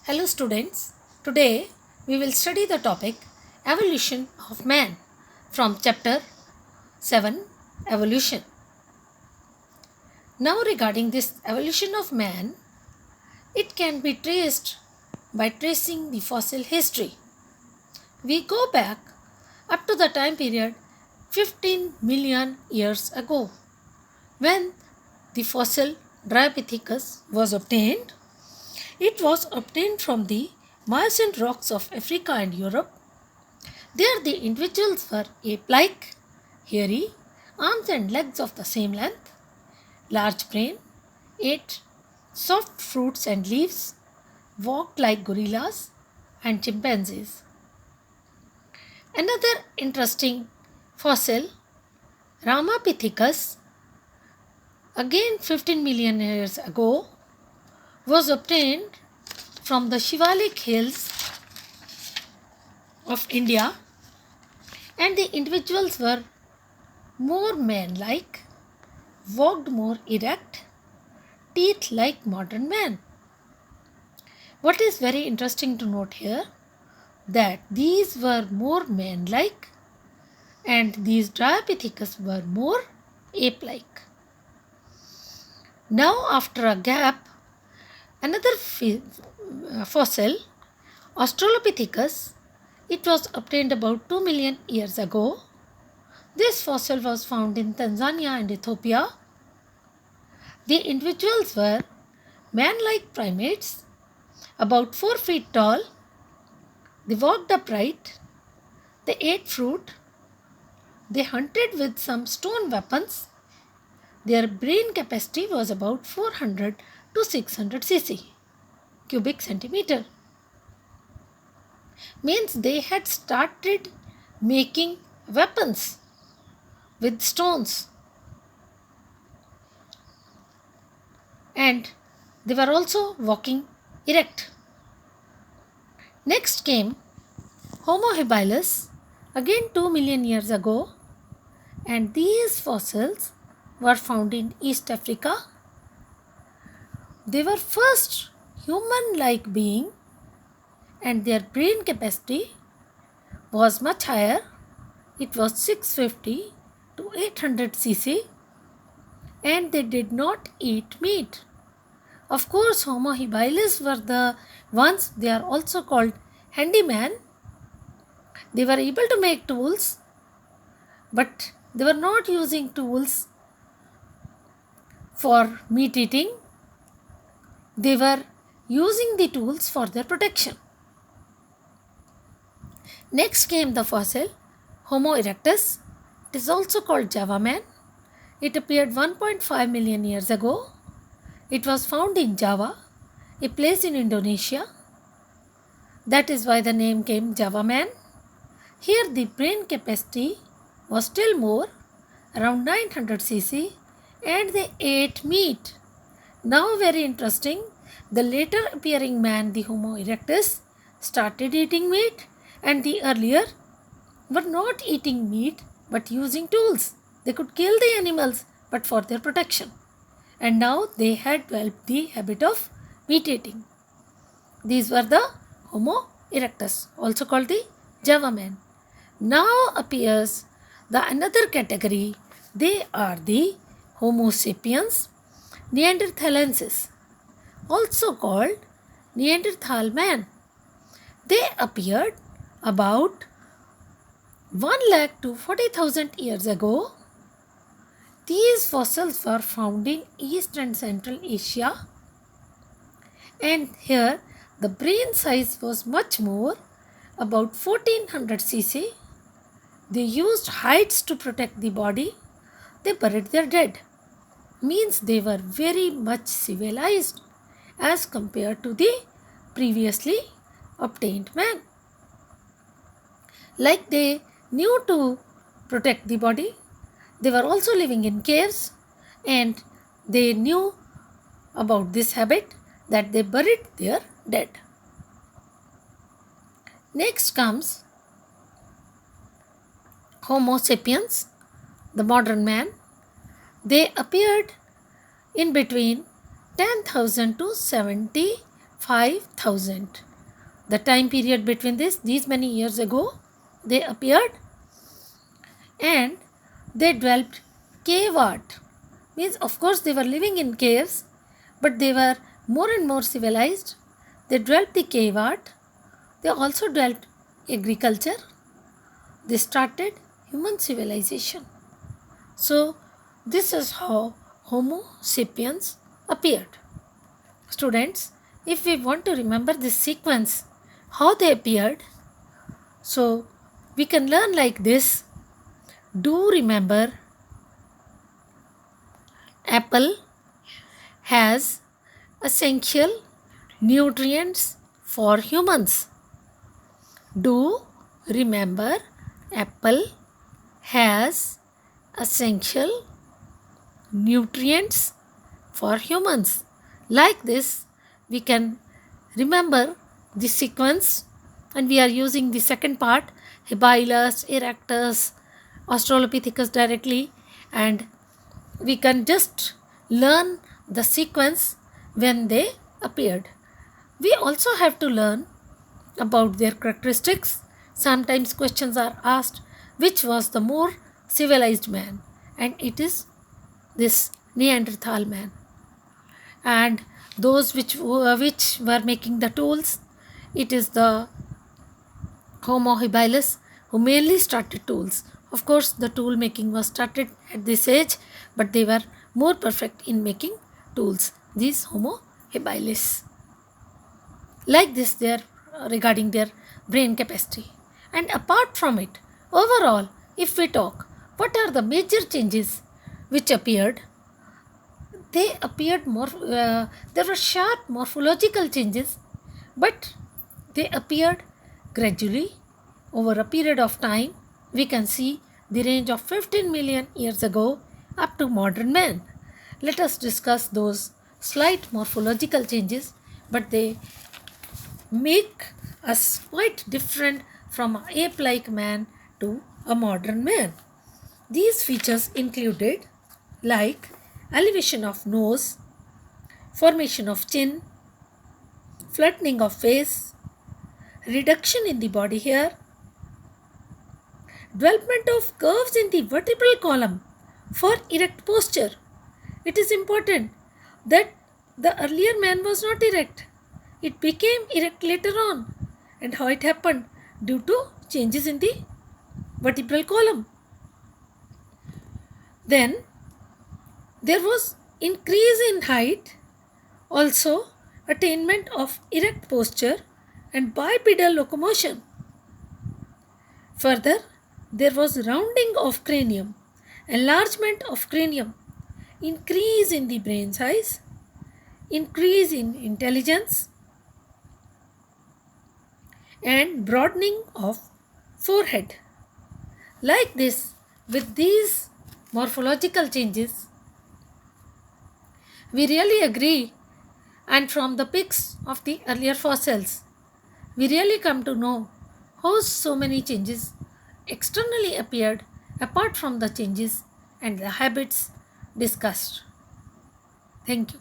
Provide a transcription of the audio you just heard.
Hello students, today we will study the topic Evolution of Man from chapter 7 Evolution. Now regarding this evolution of man, it can be traced by tracing the fossil history. We go back up to the time period 15 million years ago when the fossil Dryopithecus was obtained. It was obtained from the Miocene rocks of Africa and Europe. There the individuals were ape-like, hairy, arms and legs of the same length, large brain, ate soft fruits and leaves, walked like gorillas and chimpanzees. Another interesting fossil, Ramapithecus, again 15 million years ago, was obtained from the Shivalik hills of India, and the individuals were more man-like, walked more erect, teeth like modern man. What is very interesting to note here, that these were more man-like and these Dryopithecus were more ape-like. Now after a gap, another fossil, Australopithecus, it was obtained about 2 million years ago. This fossil was found in Tanzania and Ethiopia. The individuals were man-like primates, about 4 feet tall. They walked upright. They ate fruit. They hunted with some stone weapons. Their brain capacity was about 400 to 600 cc, cubic centimeter. Means they had started making weapons with stones, and they were also walking erect. Next came Homo habilis, again 2 million years ago, and these fossils were found in East Africa. They were first human-like being, and their brain capacity was much higher. It was 650 to 800 cc, and they did not eat meat. Of course, Homo habilis were the ones, they are also called handyman. They were able to make tools, but they were not using tools for meat eating. They were using the tools for their protection. Next came the fossil Homo erectus. It is also called Java man. It appeared 1.5 million years ago. It was found in Java, a place in Indonesia. That is why the name came Java man. Here the brain capacity was still more, around 900 cc, and they ate meat. Now very interesting, the later appearing man, the Homo erectus, started eating meat, and the earlier were not eating meat but using tools. They could kill the animals but for their protection. And now they had developed the habit of meat eating. These were the Homo erectus, also called the Java man. Now appears the another category. They are the Homo sapiens neanderthalensis, also called Neanderthal man. They appeared about 1 lakh to 40,000 years ago. These fossils were found in East and Central Asia, and here the brain size was much more, about 1400 cc. They used hides to protect the body. They buried their dead. Means they were very much civilized as compared to the previously obtained man. Like they knew to protect the body, they were also living in caves, and they knew about this habit that they buried their dead. Next comes Homo sapiens, the modern man. They appeared in between 10,000 to 70 5,000. The time period between these many years ago, they appeared and they developed cave art. Means, of course, they were living in caves, but they were more and more civilized. They developed the cave art. They also developed agriculture. They started human civilization. So, this is how Homo sapiens appeared. Students, if we want to remember this sequence, how they appeared, so we can learn like this. Do remember, apple has essential nutrients for humans. Do remember, apple has essential nutrients for humans. Like this, we can remember the sequence, and we are using the second part, Habilis, Erectus, Australopithecus directly, and we can just learn the sequence when they appeared. We also have to learn about their characteristics. Sometimes questions are asked, which was the more civilized man? And it is this Neanderthal man. And those which were making the tools, it is the Homo habilis who mainly started tools. Of course, the tool making was started at this age, but they were more perfect in making tools. These Homo habilis. Like this, they are regarding their brain capacity. And apart from it, overall, if we talk, what are the major changes which appeared? They appeared more. There were sharp morphological changes, but they appeared gradually over a period of time. We can see the range of 15 million years ago up to modern man. Let us discuss those slight morphological changes, but they make us quite different from an ape-like man to a modern man. These features included like elevation of nose, formation of chin, flattening of face, reduction in the body hair, development of curves in the vertebral column for erect posture. It is important that the earlier man was not erect. It became erect later on. And how it happened? Due to changes in the vertebral column. Then there was increase in height, also attainment of erect posture and bipedal locomotion. Further, there was rounding of cranium, enlargement of cranium, increase in the brain size, increase in intelligence, and broadening of forehead. Like this, with these morphological changes, we really agree, and from the pics of the earlier fossils, we really come to know how so many changes externally appeared apart from the changes and the habits discussed. Thank you.